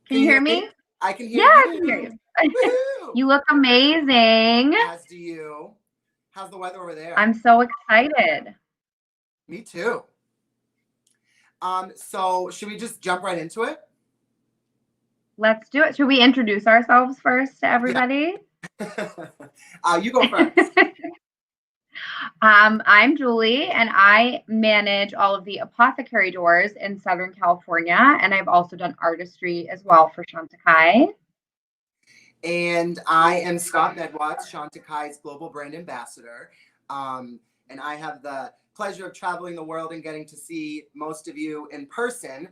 Can you hear me? I can hear yeah, you. I can hear you. You look amazing. As do you. How's the weather over there? I'm so excited. Me too. So should we just jump right into it? Let's do it. Should we introduce ourselves first to everybody? Yeah. You go first. I'm Julie, and I manage all of the apothecary doors in Southern California, and I've also done artistry as well for Chantikai. And I am Scott Medwatts, Chantakai's global brand ambassador. And I have the pleasure of traveling the world and getting to see most of you in person.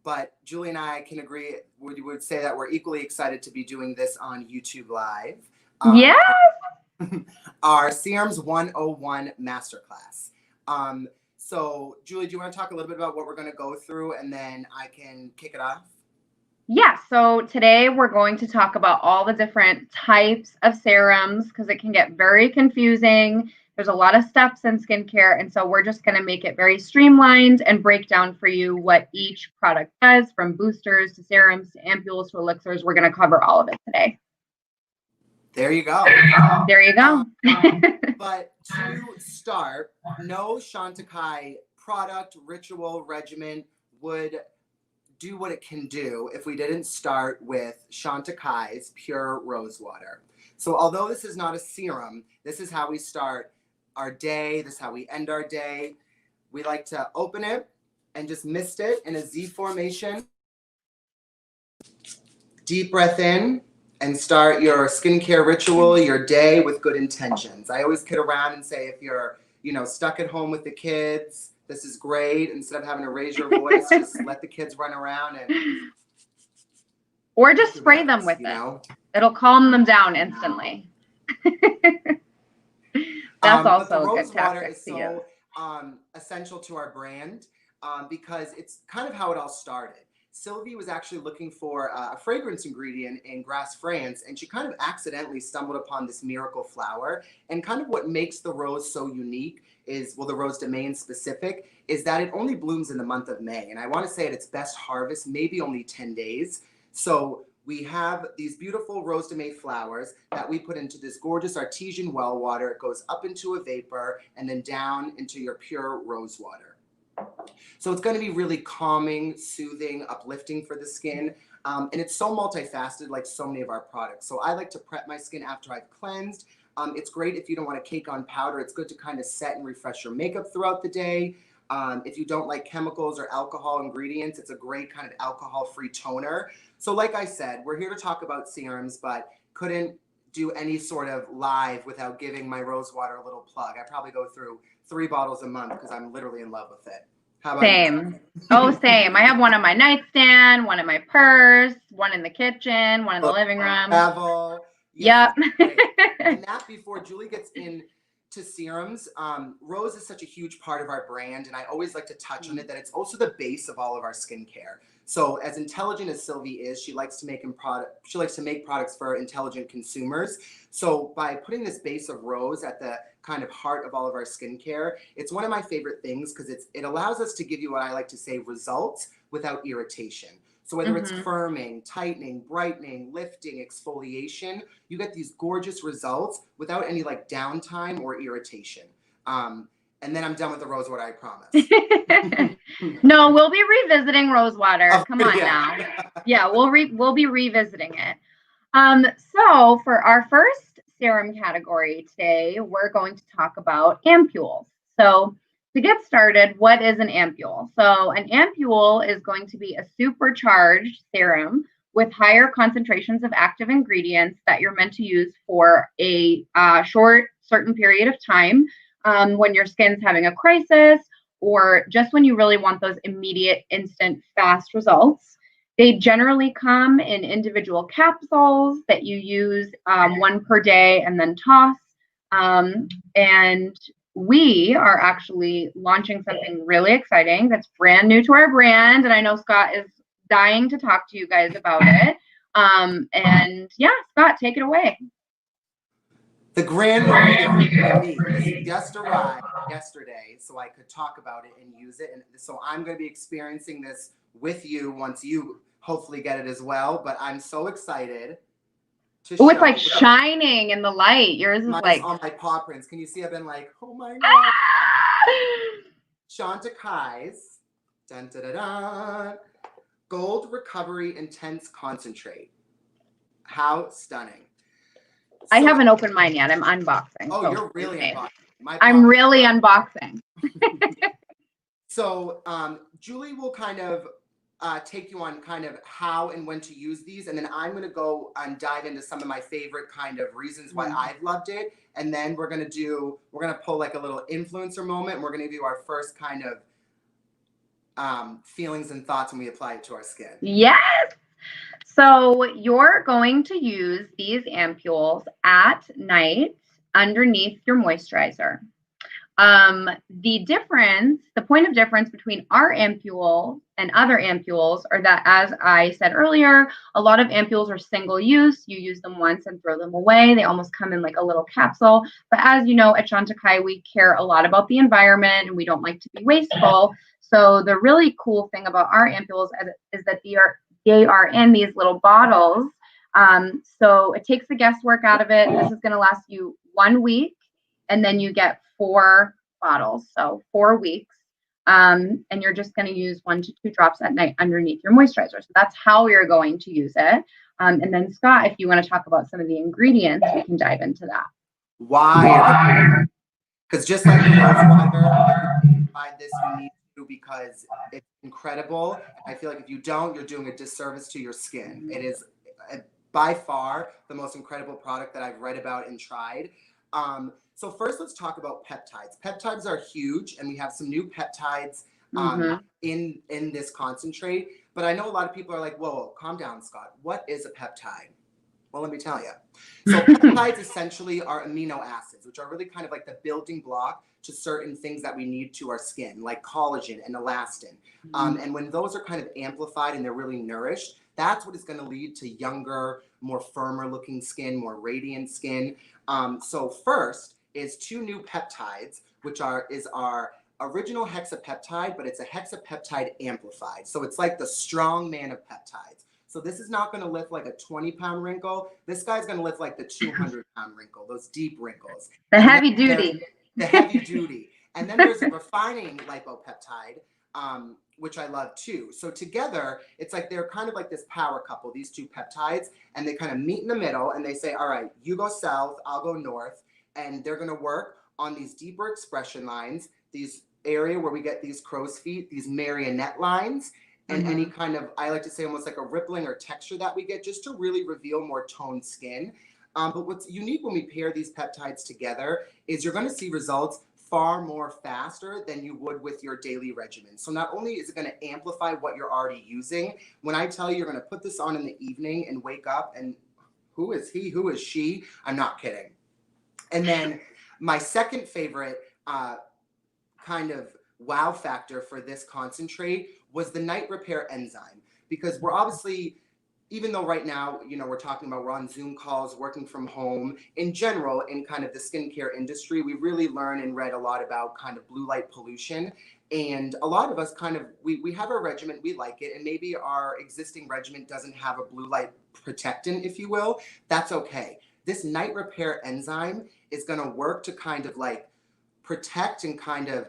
But Julie and I can agree, we would say that we're equally excited to be doing this on YouTube Live. Yes! Our Serums 101 Masterclass. So Julie, do you want to talk a little bit about what we're going to go through, and then I can kick it off? Yeah, so today we're going to talk about all the different types of serums because it can get very confusing. There's a lot of steps in skincare, and so we're just going to make it very streamlined and break down for you what each product does, from boosters to serums to ampoules to elixirs. We're going to cover all of it today. There you go. There you go. But to start, no Chantecaille product, ritual, regimen would do what it can do if we didn't start with Chantekai's pure rose water. So although this is not a serum, this is how we start our day. This is how we end our day. We like to open it and just mist it in a Z formation. Deep breath in and start your skincare ritual, your day with good intentions. I always kid around and say, if you're, stuck at home with the kids, this is great. Instead of having to raise your voice, just let the kids run around and... Or just spray them with it. It'll calm them down instantly. That's also a good tactic to use. So essential to our brand because it's kind of how it all started. Sylvie was actually looking for a fragrance ingredient in Grasse, France, and she kind of accidentally stumbled upon this miracle flower. And kind of what makes the rose so unique is, well, the rose domain specific, is that it only blooms in the month of May. And I want to say at its best harvest, maybe only 10 days. So we have these beautiful rose de May flowers that we put into this gorgeous artesian well water. It goes up into a vapor and then down into your pure rose water. So it's going to be really calming, soothing, uplifting for the skin. And it's so multifaceted, like so many of our products. So I like to prep my skin after I've cleansed. It's great if you don't want to cake on powder. It's good to kind of set and refresh your makeup throughout the day. If you don't like chemicals or alcohol ingredients, it's a great kind of alcohol-free toner. So like I said, we're here to talk about serums, but couldn't do any sort of live without giving my rose water a little plug. I probably go through 3 bottles a month because I'm literally in love with it. How about Same. Oh, same. I have one on my nightstand, one in my purse, one in the kitchen, one in the living room. Travel. Yep. And that before Julie gets into serums, rose is such a huge part of our brand, and I always like to touch on it, that it's also the base of all of our skincare. So as intelligent as Sylvie is, she likes to make products for intelligent consumers. So by putting this base of rose at the kind of heart of all of our skincare, it's one of my favorite things because it allows us to give you what I like to say results without irritation. So whether it's firming, tightening, brightening, lifting, exfoliation, you get these gorgeous results without any like downtime or irritation. And then I'm done with the rose water, I promise. No, we'll be revisiting rose water. Oh, come on now. Yeah, we'll be revisiting it. So for our first serum category today, we're going to talk about ampoules. So to get started, what is an ampoule? So an ampoule is going to be a supercharged serum with higher concentrations of active ingredients that you're meant to use for a short, certain period of time when your skin's having a crisis, or just when you really want those immediate, instant, fast results. They generally come in individual capsules that you use 1 per day and then toss. And we are actually launching something really exciting that's brand new to our brand. And I know Scott is dying to talk to you guys about it. And yeah, Scott, take it away. The grand reveal for me is just arrived yesterday, so I could talk about it and use it. And so I'm going to be experiencing this with you once you hopefully get it as well. But I'm so excited to Oh, it's like shining in the light. Yours is like on my paw prints. Can you see? I've been like, oh my God. Chantekai's dun, dun, dun, dun, Gold Recovery Intense Concentrate. How stunning. I haven't opened mine yet. I'm unboxing. Oh, so you're really unboxing. I'm really unboxing. So Julie will kind of take you on kind of how and when to use these. And then I'm going to go and dive into some of my favorite kind of reasons why I've loved it. And then we're going to pull like a little influencer moment. And we're going to do our first kind of feelings and thoughts when we apply it to our skin. Yes. So you're going to use these ampoules at night underneath your moisturizer. The point of difference between our ampoules and other ampoules are that, as I said earlier, a lot of ampoules are single use. You use them once and throw them away. They almost come in like a little capsule. But as you know, at Chantikai, we care a lot about the environment and we don't like to be wasteful. So the really cool thing about our ampoules is that they are in these little bottles. So it takes the guesswork out of it. This is going to last you 1 week, and then you get 4 bottles, so 4 weeks. And you're just going to use 1 to 2 drops at night underneath your moisturizer. So that's how you're going to use it. And then Scott, if you want to talk about some of the ingredients, we can dive into that. Why? Because just like the rose water, find this you need to, because it's incredible. I feel like if you don't, you're doing a disservice to your skin. It is by far the most incredible product that I've read about and tried. So first, let's talk about peptides. Peptides are huge, and we have some new peptides in this concentrate. But I know a lot of people are like, whoa, calm down, Scott. What is a peptide? Well, let me tell you. So peptides essentially are amino acids, which are really kind of like the building block to certain things that we need to our skin, like collagen and elastin. And when those are kind of amplified and they're really nourished, that's what is going to lead to younger, more firmer looking skin, more radiant skin. So first is 2 new peptides, which is our original hexapeptide, but it's a hexapeptide amplified. So it's like the strong man of peptides. So this is not going to lift like a 20-pound wrinkle. This guy's going to lift like the 200-pound wrinkle, those deep wrinkles. The heavy duty. The heavy duty. And then there's a refining lipopeptide, which I love too. So together, it's like they're kind of like this power couple, these 2 peptides, and they kind of meet in the middle and they say, all right, you go south, I'll go north. And they're going to work on these deeper expression lines, these area where we get these crow's feet, these marionette lines, and any kind of, I like to say almost like a rippling or texture that we get, just to really reveal more toned skin. But what's unique when we pair these peptides together is you're going to see results far more faster than you would with your daily regimen. So not only is it going to amplify what you're already using, when I tell you you're going to put this on in the evening and wake up and who is he, who is she? I'm not kidding. And then my second favorite kind of wow factor for this concentrate was the night repair enzyme, because we're obviously, even though right now, you know, we're talking about we're on Zoom calls, working from home, in general, in kind of the skincare industry, we really learn and read a lot about kind of blue light pollution. And a lot of us kind of, we have a regimen, we like it, and maybe our existing regimen doesn't have a blue light protectant, if you will. That's okay. This night repair enzyme is going to work to kind of like protect and kind of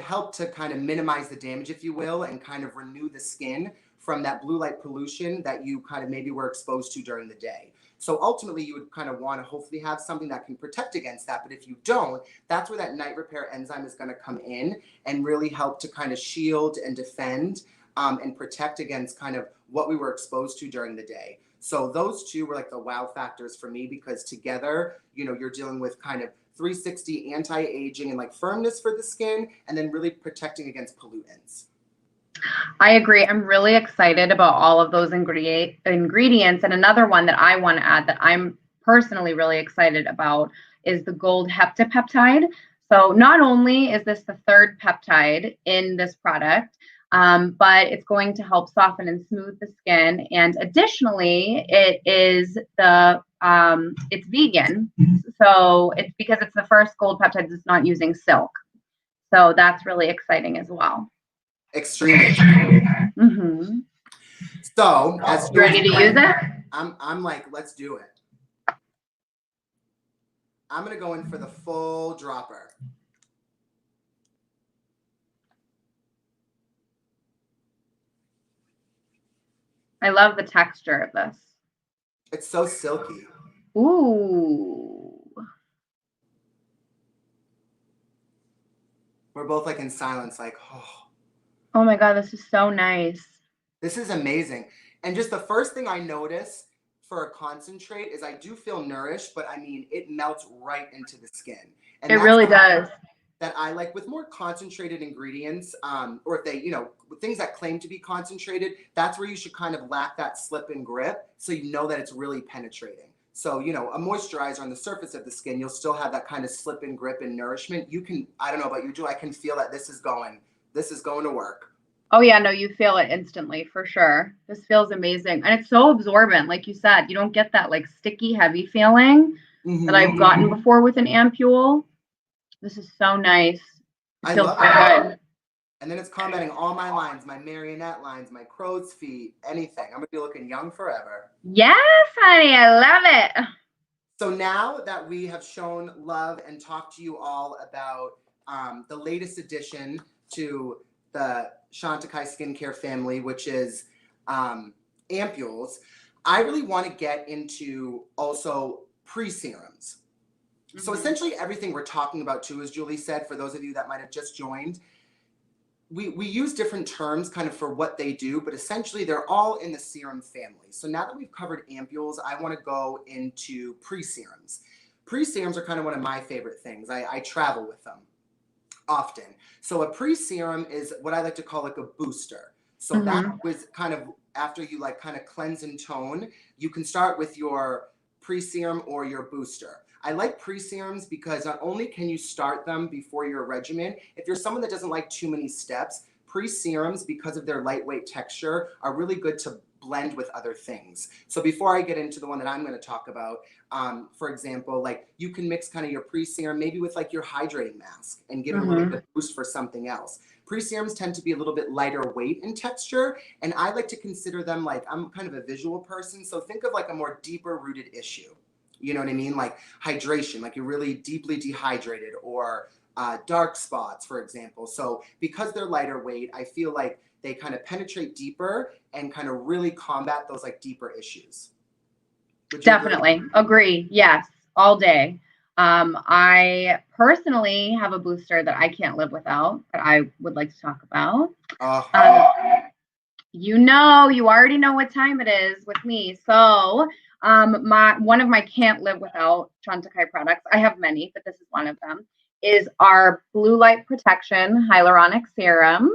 help to kind of minimize the damage, if you will, and kind of renew the skin from that blue light pollution that you kind of maybe were exposed to during the day. So ultimately, you would kind of want to hopefully have something that can protect against that. But if you don't, that's where that night repair enzyme is going to come in and really help to kind of shield and defend and protect against kind of what we were exposed to during the day. So those 2 were like the wow factors for me, because together, you know, you're dealing with kind of 360 anti-aging and like firmness for the skin, and then really protecting against pollutants. I agree. I'm really excited about all of those ingredients. And another one that I want to add that I'm personally really excited about is the Gold Heptapeptide. So not only is this the 3rd peptide in this product, but it's going to help soften and smooth the skin. And additionally, it's vegan. So it's because it's the first gold peptide that's not using silk. So that's really exciting as well. Extremely. So, as you ready to use it? I'm like, let's do it. I'm gonna go in for the full dropper. I love the texture of this. It's so silky. Ooh. We're both like in silence, like, oh. Oh my God, this is so nice. This is amazing. And just the first thing I notice for a concentrate is I do feel nourished, but I mean, it melts right into the skin. And it really does. That I like with more concentrated ingredients, or if they, you know, things that claim to be concentrated, that's where you should kind of lack that slip and grip so you know that it's really penetrating. So, you know, a moisturizer on the surface of the skin, you'll still have that kind of slip and grip and nourishment. You can, I don't know about you, Julie, I can feel that this is going to work. Oh yeah, no, you feel it instantly for sure. This feels amazing. And it's so absorbent. Like you said, you don't get that like sticky, heavy feeling that I've gotten before with an ampule. This is so nice. It feels so good. And then it's combating all my lines, my marionette lines, my crow's feet, anything. I'm going to be looking young forever. Yes, honey. I love it. So now that we have shown love and talked to you all about the latest addition to the Chantikai skincare family, which is Ampoules, I really want to get into also pre-serums. So essentially everything we're talking about too, as Julie said, for those of you that might have just joined, we use different terms kind of for what they do, but essentially they're all in the serum family. So now that we've covered ampoules, I want to go into pre-serums. Pre-serums are kind of one of my favorite things. I travel with them often. So a pre-serum is what I like to call like a booster. So that was kind of after you like kind of cleanse and tone, you can start with your pre-serum or your booster. I like pre-serums because not only can you start them before your regimen, if you're someone that doesn't like too many steps, pre-serums, because of their lightweight texture, are really good to blend with other things. So before I get into the one that I'm going to talk about, for example, like you can mix kind of your pre-serum maybe with like your hydrating mask and give it a little bit of boost for something else. Pre-serums tend to be a little bit lighter weight in texture, and I like to consider them like, I'm kind of a visual person, so think of like a more deeper rooted issue. You know what I mean? Like hydration, like you're really deeply dehydrated, or dark spots, for example. So because they're lighter weight, I feel like they kind of penetrate deeper and kind of really combat those like deeper issues. Definitely agree. Yes, all day. I personally have a booster that I can't live without, that I would like to talk about. You already know what time it is with me. So one of my can't live without Chantikai products, I have many, but this is one of them, is our Blue Light Protection Hyaluronic Serum.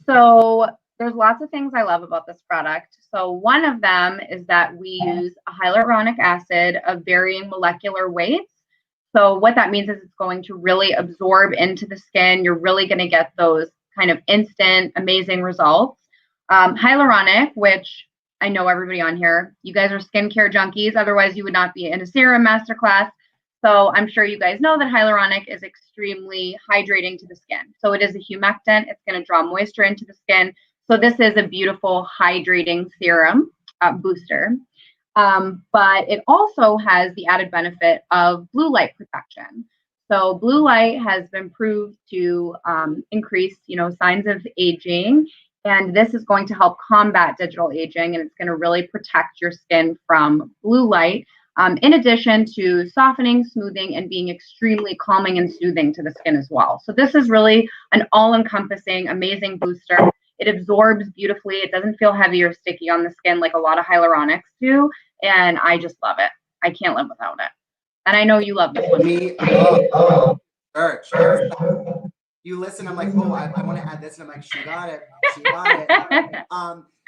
So there's lots of things I love about this product. So one of them is that we use a hyaluronic acid of varying molecular weights. So what that means is it's going to really absorb into the skin. You're really going to get those kind of instant, amazing results. Hyaluronic, which I know everybody on here, you guys are skincare junkies. Otherwise, you would not be in a serum masterclass. So I'm sure you guys know that hyaluronic is extremely hydrating to the skin. So it is a humectant. It's going to draw moisture into the skin. So this is a beautiful hydrating serum booster. But it also has the added benefit of blue light protection. So blue light has been proved to increase, signs of aging. And this is going to help combat digital aging, and it's going to really protect your skin from blue light, in addition to softening, smoothing, and being extremely calming and soothing to the skin as well. So this is really an all-encompassing, amazing booster. It absorbs beautifully. It doesn't feel heavy or sticky on the skin like a lot of hyaluronics do, and I just love it. I can't live without it. And I know you love this one. Me, Church. You listen, I'm like, oh, I want to add this, and I'm like, she got it.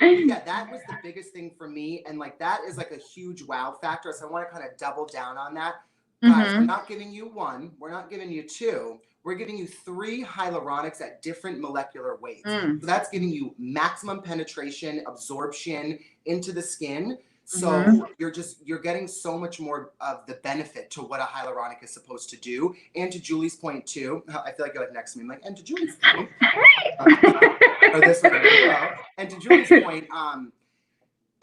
Yeah, that was the biggest thing for me, and like that is like a huge wow factor. So I want to kind of double down on that. Guys, I'm not giving you one. We're not giving you two. We're giving you 3 hyaluronics at different molecular weights. So that's giving you maximum penetration, absorption into the skin. So you're getting so much more of the benefit to what a hyaluronic is supposed to do. And to Julie's point too, I feel like you're like next to me. I'm like, and to Julie's point, or this one as well. And to Julie's point,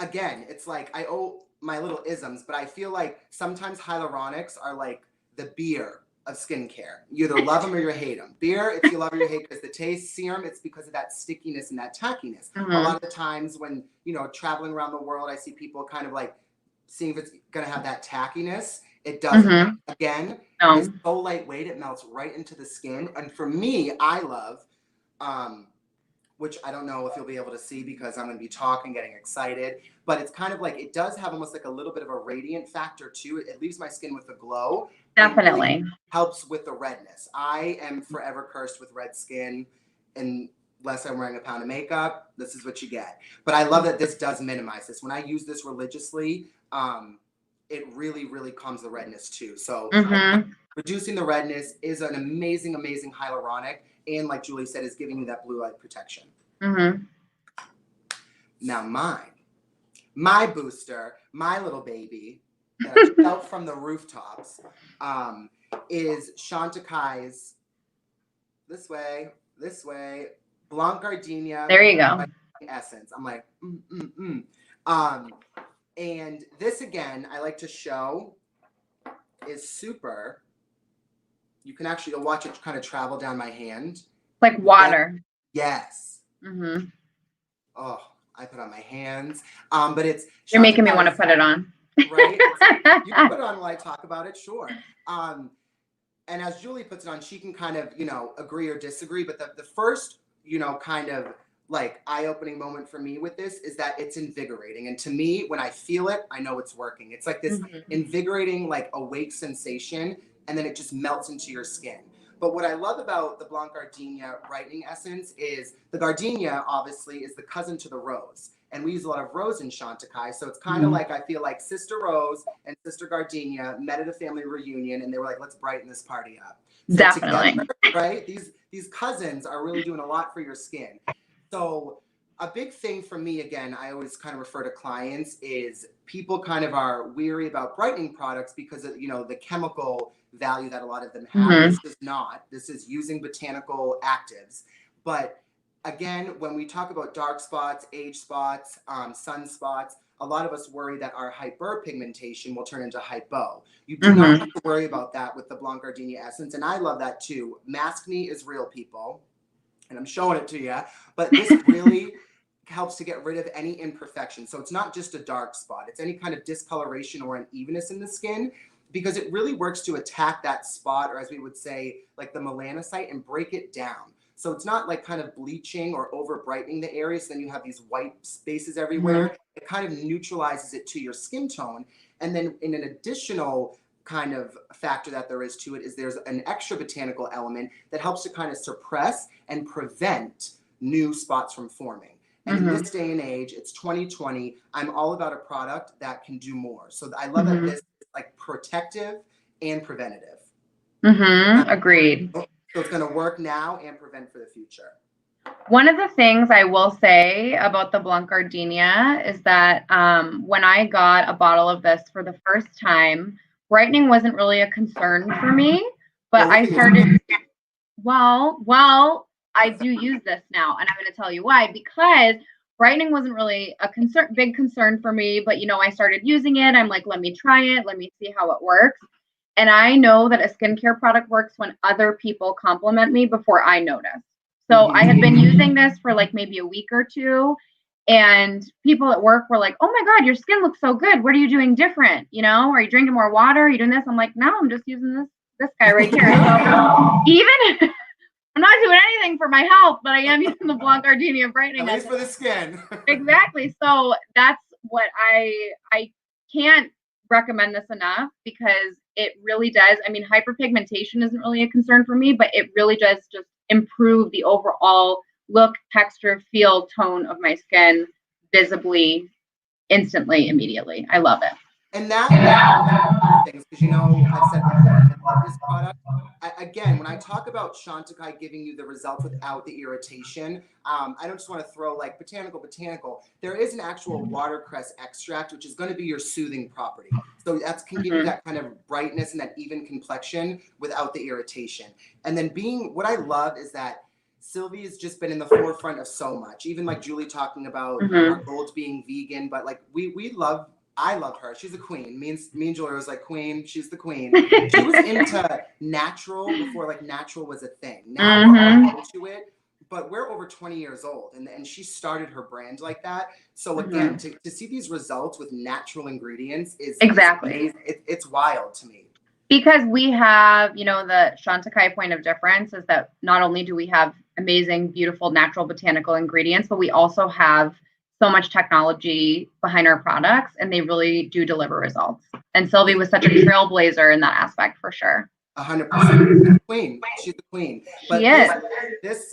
again, it's like I owe my little isms, but I feel like sometimes hyaluronics are like the beer of skincare. You either love them or you hate them. Beer, if you love or you hate because the taste. Serum, it's because of that stickiness and that tackiness. A lot of the times when, you know, traveling around the world, I see people kind of like seeing if it's going to have that tackiness. It doesn't. Again, it's so lightweight, it melts right into the skin. And for me, I love, which I don't know if you'll be able to see because I'm going to be talking, getting excited, but it's kind of like, it does have almost like a little bit of a radiant factor to it. It leaves my skin with a glow. Definitely. Really helps with the redness. I am forever cursed with red skin, unless I'm wearing a pound of makeup. This is what you get. But I love that this does minimize this. When I use this religiously, it really, really calms the redness too. So reducing the redness is an amazing, amazing hyaluronic. And like Julie said, is giving you that blue light protection. Now my booster, my little baby that I felt from the rooftops is Chantekai's this way, Blanc Gardenia. There you go. Essence. I'm like, and this again, I like to show is super. You can actually watch it kind of travel down my hand. Like water. Yes. Oh, I put on my hands. But it's. You're making me want to put it on. Right? You can put it on while I talk about it, sure. And as Julie puts it on, she can kind of, you know, agree or disagree. But the first, you know, kind of like eye-opening moment for me with this is that it's invigorating. And to me, when I feel it, I know it's working. It's like this invigorating, like awake sensation, and then it just melts into your skin. But what I love about the Blanc Gardenia brightening essence is the gardenia obviously is the cousin to the rose. And we use a lot of rose in Chantikai. So it's kind of like, I feel like Sister Rose and Sister Gardenia met at a family reunion and they were like, let's brighten this party up. So Definitely. Together, right? These cousins are really doing a lot for your skin. So a big thing for me, again, I always kind of refer to clients is people kind of are weary about brightening products because of, you know, the chemical value that a lot of them have. This is not. This is using botanical actives. But again, when we talk about dark spots, age spots, sunspots, a lot of us worry that our hyperpigmentation will turn into hypo. You do not have to worry about that with the Blanc Gardenia essence. And I love that too. Mask Me is real, people. And I'm showing it to you. But this really helps to get rid of any imperfection. So it's not just a dark spot. It's any kind of discoloration or unevenness in the skin, because it really works to attack that spot, or as we would say, like the melanocyte, and break it down. So it's not like kind of bleaching or over brightening the area, so then you have these white spaces everywhere. It kind of neutralizes it to your skin tone. And then in an additional kind of factor that there is to it is there's an extra botanical element that helps to kind of suppress and prevent new spots from forming. And in this day and age, it's 2020, I'm all about a product that can do more. So I love that this is like protective and preventative. Agreed. So it's going to work now and prevent for the future. One of the things I will say about the Blanc Gardenia is that when I got a bottle of this for the first time, brightening wasn't really a concern for me, but I started, well, I do use this now, and I'm going to tell you why. Because brightening wasn't really a big concern for me, but you know, I started using it. I'm like, let me try it. Let me see how it works. And I know that a skincare product works when other people compliment me before I notice. So I had been using this for like maybe a week or two, and people at work were like, oh my God, your skin looks so good. What are you doing different? You know, are you drinking more water? Are you doing this? I'm like, no, I'm just using this guy right here. So even I'm not doing anything for my health, but I am using the Blanc Gardenia brightening. At least for the skin. Exactly. So that's what I can't recommend this enough, because it really does. I mean, hyperpigmentation isn't really a concern for me, but it really does just improve the overall look, texture, feel, tone of my skin visibly, instantly, immediately. I love it. And that's things, because you know, I've said before, I love this product. Again, when I talk about Chantikai giving you the results without the irritation, I don't just want to throw like botanical. There is an actual watercress extract, which is going to be your soothing property. So that can give you that kind of brightness and that even complexion without the irritation. And then what I love is that Sylvie has just been in the forefront of so much. Even like Julie talking about our gold being vegan, but like I love her. She's a queen. Me and Julie was like, queen, she's the queen. She was into natural before like natural was a thing. Now we're all into it, but we're over 20 years old and she started her brand like that. So again, to see these results with natural ingredients is exactly. It's wild to me. Because we have, you know, the Chantikai point of difference is that not only do we have amazing, beautiful, natural botanical ingredients, but we also have so much technology behind our products, and they really do deliver results. And Sylvie was such a trailblazer in that aspect for sure. 100%. Queen. She's the queen. But she is. This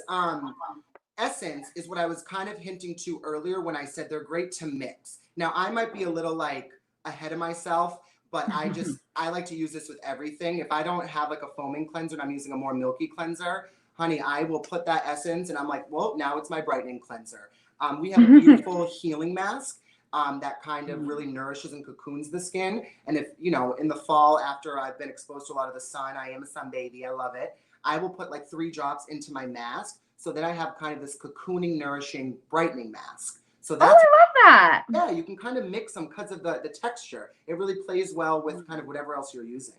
essence is what I was kind of hinting to earlier when I said they're great to mix. Now, I might be a little like ahead of myself, but I like to use this with everything. If I don't have like a foaming cleanser and I'm using a more milky cleanser, honey, I will put that essence and I'm like, well, now it's my brightening cleanser. We have a beautiful healing mask that kind of really nourishes and cocoons the skin. And if, you know, in the fall, after I've been exposed to a lot of the sun, I am a sun baby, I love it. I will put like 3 drops into my mask. So then I have kind of this cocooning, nourishing, brightening mask. So that's, I love that. Yeah, you can kind of mix them because of the texture. It really plays well with kind of whatever else you're using.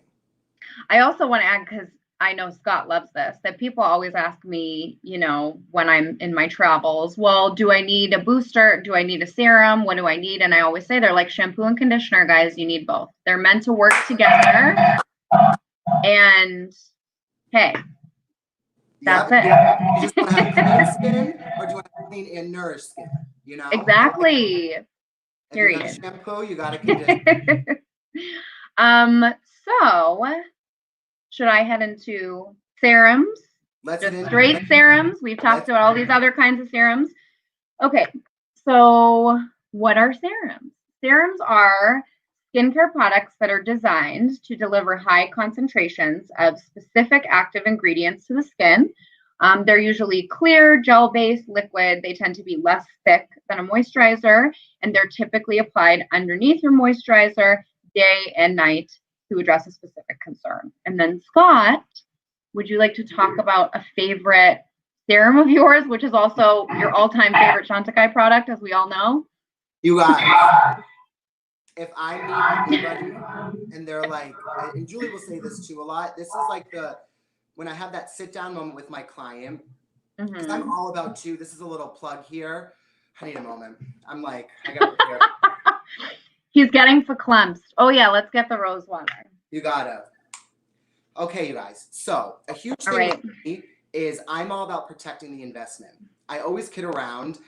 I also want to add, because I know Scott loves this, that people always ask me, you know, when I'm in my travels, well, do I need a booster? Do I need a serum? What do I need? And I always say they're like shampoo and conditioner, guys. You need both. They're meant to work together. And hey, that's it. You just want to have clean skin, or do you want to have clean and nourished skin? You know? Exactly. Period. If you got a shampoo, you got a conditioner. So should I head into serums? Just straight serums. We've talked about all these other kinds of serums. Okay, so what are serums? Serums are skincare products that are designed to deliver high concentrations of specific active ingredients to the skin. They're usually clear, gel-based, liquid. They tend to be less thick than a moisturizer, and they're typically applied underneath your moisturizer day and night to address a specific concern. And then Scott, would you like to talk about a favorite serum of yours, which is also your all-time favorite Chantikai product, as we all know? You guys, if I meet anybody and they're like, and Julie will say this too a lot, this is like when I have that sit-down moment with my client, because I'm all about too, this is a little plug here. I need a moment. I'm like, I got to prepare. He's getting verklempt. Oh yeah, let's get the rose water. You gotta. Okay, you guys. So a huge thing with me is I'm all about protecting the investment. I always kid around.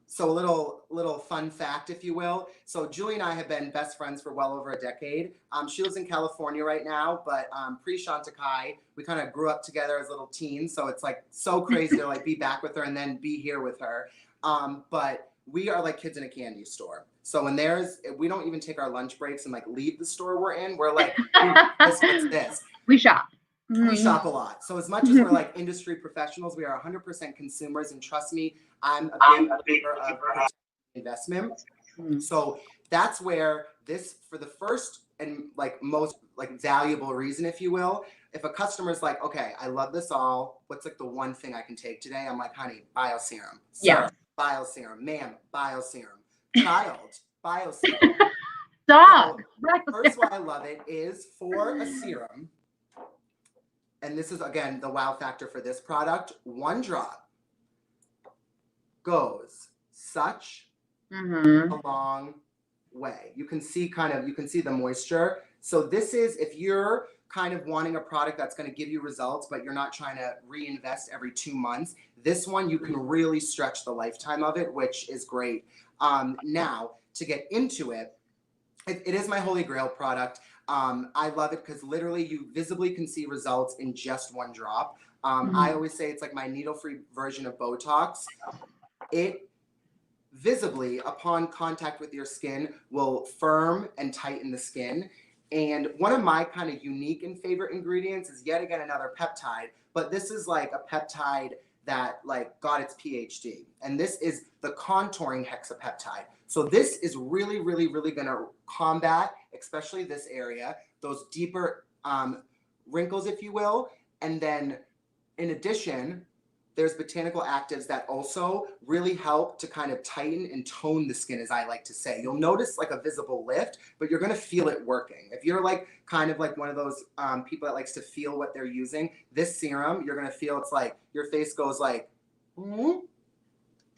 So a little fun fact, if you will. So Julie and I have been best friends for well over a decade. She lives in California right now, but pre-Chantikai, we kind of grew up together as little teens. So it's like so crazy to like be back with her and then be here with her. But we are like kids in a candy store. So when we don't even take our lunch breaks and like leave the store we're in. We're like, what's this? We shop. We shop a lot. So as much as we're like industry professionals, we are 100% consumers. And trust me, I'm a big believer of investment. So that's where this, for the first and like most like valuable reason, if you will, if a customer's like, okay, I love this all. What's like the one thing I can take today? I'm like, honey, bioserum. Sir, bioserum. Ma'am, bioserum. Child, bioserum. Dog. So, first why I love it is for a serum. And this is, again, the wow factor for this product. 1 drop goes such a long way. You can see the moisture. So this is, if you're kind of wanting a product that's going to give you results, but you're not trying to reinvest every 2 months, this one, you can really stretch the lifetime of it, which is great. Now, to get into it, it is my holy grail product. I love it because literally you visibly can see results in just 1 drop. I always say it's like my needle-free version of Botox. It visibly, upon contact with your skin, will firm and tighten the skin. And one of my kind of unique and favorite ingredients is yet again another peptide, but this is like a peptide that like got its PhD. And this is the contouring hexapeptide. So this is really, really, really gonna combat, especially this area, those deeper wrinkles, if you will. And then in addition, There's botanical actives that also really help to kind of tighten and tone the skin, as I like to say. You'll notice like a visible lift, but you're going to feel it working. If you're like kind of like one of those people that likes to feel what they're using, this serum, you're going to feel it's like your face goes like, mm-hmm.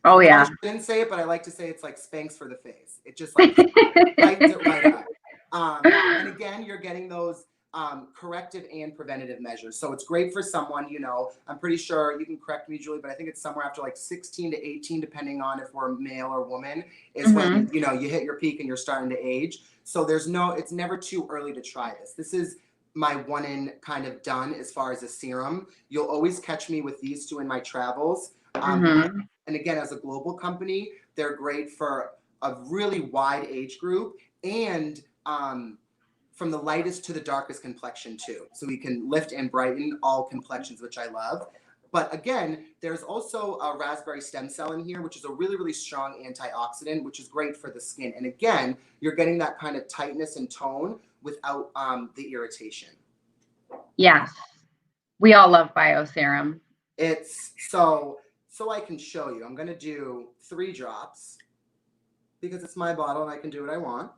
Oh yeah. I didn't say it, but I like to say it's like Spanx for the face. It just like lightens it right up. And again, you're getting those corrective and preventative measures. So it's great for someone, you know, I'm pretty sure you can correct me, Julie, but I think it's somewhere after like 16 to 18, depending on if we're male or woman, is when, you know, you hit your peak and you're starting to age. So it's never too early to try this. This is my one in kind of done as far as a serum. You'll always catch me with these two in my travels. And again, as a global company, they're great for a really wide age group and from the lightest to the darkest complexion too. So we can lift and brighten all complexions, which I love. But again, there's also a raspberry stem cell in here, which is a really, really strong antioxidant, which is great for the skin. And again, you're getting that kind of tightness and tone without the irritation. Yes. We all love Bioserum. It's so I can show you. I'm going to do 3 drops because it's my bottle and I can do what I want.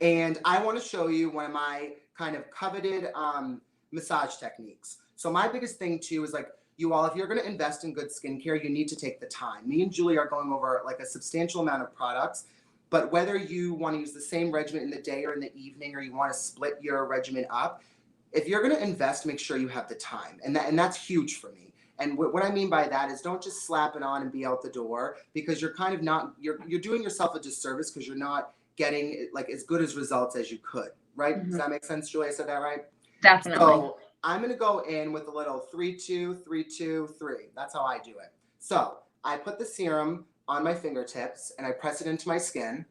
And I want to show you one of my kind of coveted massage techniques. So my biggest thing too is like, you all, if you're going to invest in good skincare, you need to take the time. Me and Julie are going over like a substantial amount of products, but whether you want to use the same regimen in the day or in the evening, or you want to split your regimen up, if you're going to invest, make sure you have the time. And that's huge for me. And what I mean by that is don't just slap it on and be out the door, because you're kind of not, you're doing yourself a disservice because you're not getting like as good as results as you could, right? Does that make sense, Julie? I said that right? Definitely. So I'm going to go in with a little 3-2, 3-2, 3. That's how I do it. So I put the serum on my fingertips and I press it into my skin,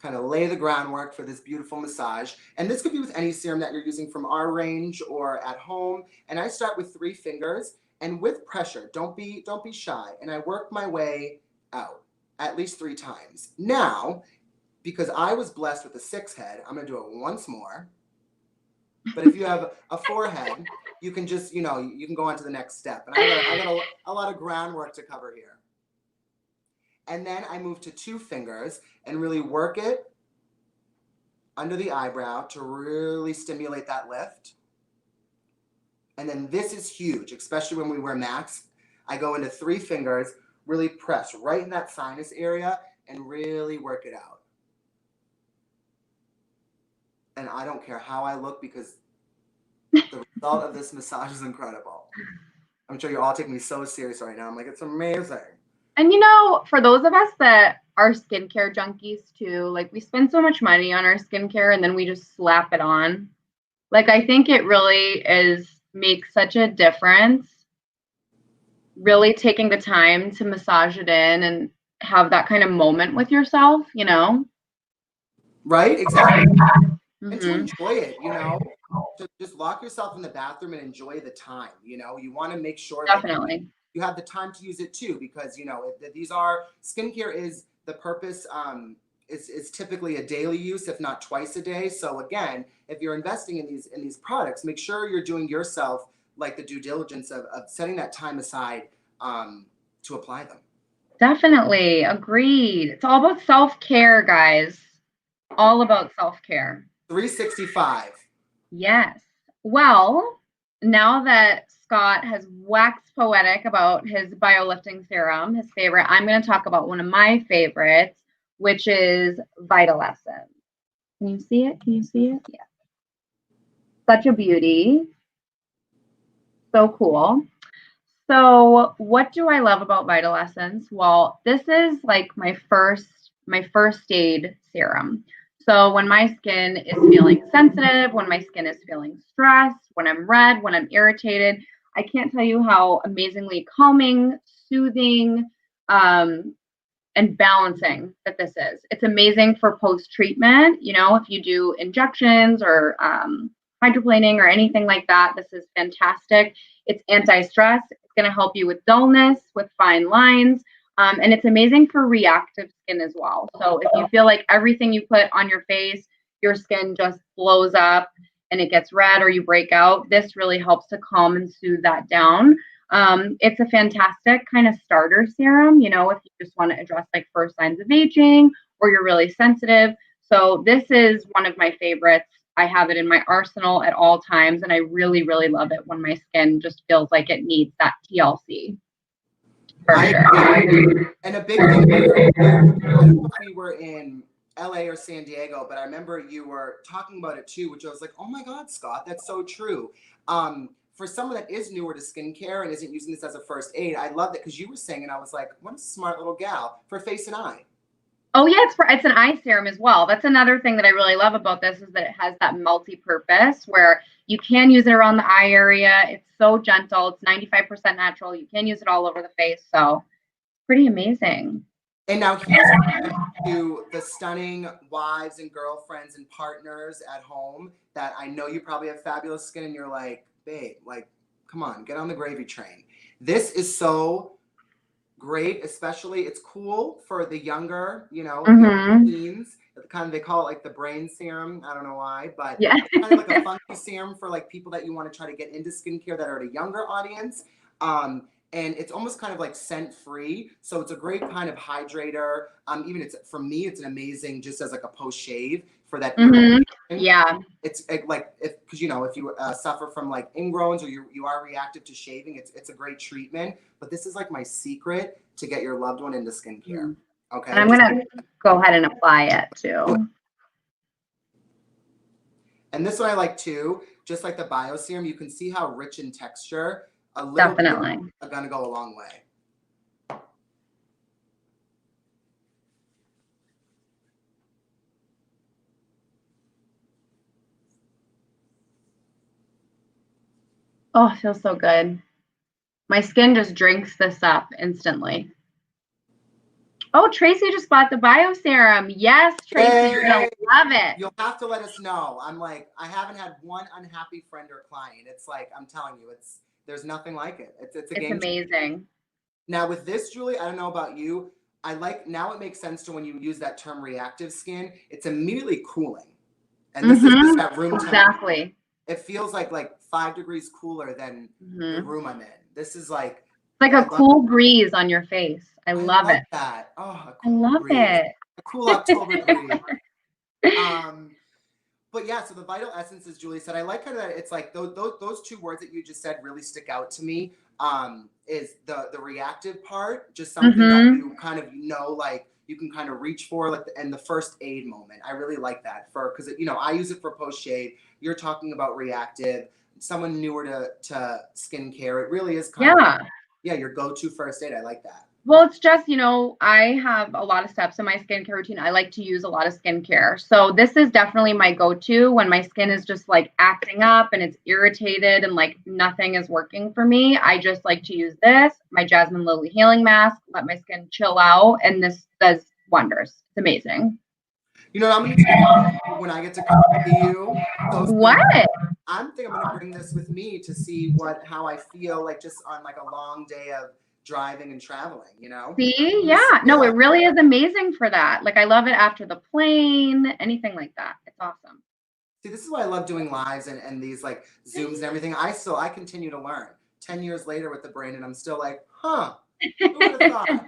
kind of lay the groundwork for this beautiful massage. And this could be with any serum that you're using from our range or at home. And I start with 3 fingers and with pressure. Don't be shy. And I work my way out at least 3 times. Now, because I was blessed with a 6 head, I'm going to do it once more. But if you have a 4 head, you can just, you know, you can go on to the next step. And I got a lot of groundwork to cover here. And then I move to 2 fingers and really work it under the eyebrow to really stimulate that lift. And then this is huge, especially when we wear masks. I go into 3 fingers, really press right in that sinus area and really work it out. And I don't care how I look because the result of this massage is incredible. I'm sure you're all taking me so serious right now. I'm like, it's amazing. And you know, for those of us that are skincare junkies too, like we spend so much money on our skincare and then we just slap it on. Like I think it really makes such a difference, really taking the time to massage it in and have that kind of moment with yourself, you know? Right, exactly. And to enjoy it, you know, to just lock yourself in the bathroom and enjoy the time. You know, you want to make sure that you have the time to use it too, because, you know, these are, skincare is the purpose, is typically a daily use, if not twice a day. So again, if you're investing in these products, make sure you're doing yourself like the due diligence of setting that time aside to apply them. Definitely. Agreed. It's all about self-care, guys. All about self-care. 365. Yes. Well, now that Scott has waxed poetic about his BioLifting Serum, his favorite, I'm going to talk about one of my favorites, which is Vital Essence. Can you see it? Can you see it? Yeah. Such a beauty. So cool. So what do I love about Vital Essence? Well, this is like my first aid serum. So when my skin is feeling sensitive, when my skin is feeling stressed, when I'm red, when I'm irritated, I can't tell you how amazingly calming, soothing, and balancing that this is. It's amazing for post-treatment. You know, if you do injections or hydroplaning or anything like that, this is fantastic. It's anti-stress. It's going to help you with dullness, with fine lines. And it's amazing for reactive skin as well. So if you feel like everything you put on your face, your skin just blows up and it gets red or you break out, this really helps to calm and soothe that down. It's a fantastic kind of starter serum, you know, if you just want to address like first signs of aging or you're really sensitive. So this is one of my favorites. I have it in my arsenal at all times, and I really, really love it when my skin just feels like it needs that TLC. And a big thing, I don't know if we were in LA or San Diego, but I remember you were talking about it too, which I was like, oh my God, Scott, that's so true. For someone that is newer to skincare and isn't using this as a first aid, I love that because you were saying, and I was like, what a smart little gal for face and eye. Oh yeah, it's an eye serum as well. That's another thing that I really love about this is that it has that multi-purpose where you can use it around the eye area. It's so gentle. It's 95% natural. You can use it all over the face. So pretty amazing. And now here's to the stunning wives and girlfriends and partners at home that I know you probably have fabulous skin and you're like, babe, like, come on, get on the gravy train. This is so great, especially it's cool for the younger, you know, teens. Kind of, they call it like the brain serum. I don't know why, but yeah. It's kind of like a funky serum for like people that you want to try to get into skincare that are at a younger audience. And it's almost kind of like scent free. So it's a great kind of hydrator. Even it's, for me, it's an amazing, just as like a post shave for that. Yeah. It's like, because you know, if you suffer from like ingrowns or you are reactive to shaving, it's a great treatment. But this is like my secret to get your loved one into skincare. Okay. And I'm going to go ahead and apply it too. And this one I like too, just like the bio serum, you can see how rich in texture. A little bit are going to go a long way. Oh, it feels so good. My skin just drinks this up instantly. Oh, Tracy just bought the bio serum. Yes, Tracy, you're gonna love it. You'll have to let us know. I'm like, I haven't had one unhappy friend or client. It's like, I'm telling you, there's nothing like it. It's amazing. Now with this, Julie, I don't know about you. I like, now it makes sense to when you use that term reactive skin, it's immediately cooling. And this is just that room temperature. Exactly. It feels like 5 degrees cooler than the room I'm in. This is like a cool breeze on your face. I love it. That. Oh, I love it. A cool October breeze. But yeah, so the vital essences, Julie said, I like kind of that. It's like those two words that you just said really stick out to me. Is the reactive part, just something that you kind of know, like you can kind of reach for, like and the first aid moment. I really like that because you know I use it for post shave. You're talking about reactive. Someone newer to skincare, it really is kind of your go-to first aid. I like that. Well, it's just, you know, I have a lot of steps in my skincare routine. I like to use a lot of skincare. So this is definitely my go-to when my skin is just like acting up and it's irritated and like nothing is working for me. I just like to use this, my Jasmine Lily Healing Mask, let my skin chill out. And this does wonders. It's amazing. You know, I'm going to do when I get to come to you. What? I'm going to bring this with me to see how I feel like just on like a long day of driving and traveling, you know? See? Yeah. No, it really is amazing for that. Like I love it after the plane, anything like that. It's awesome. See, this is why I love doing lives and these like Zooms and everything. I continue to learn 10 years later with the brand and I'm still like, huh, who would have thought?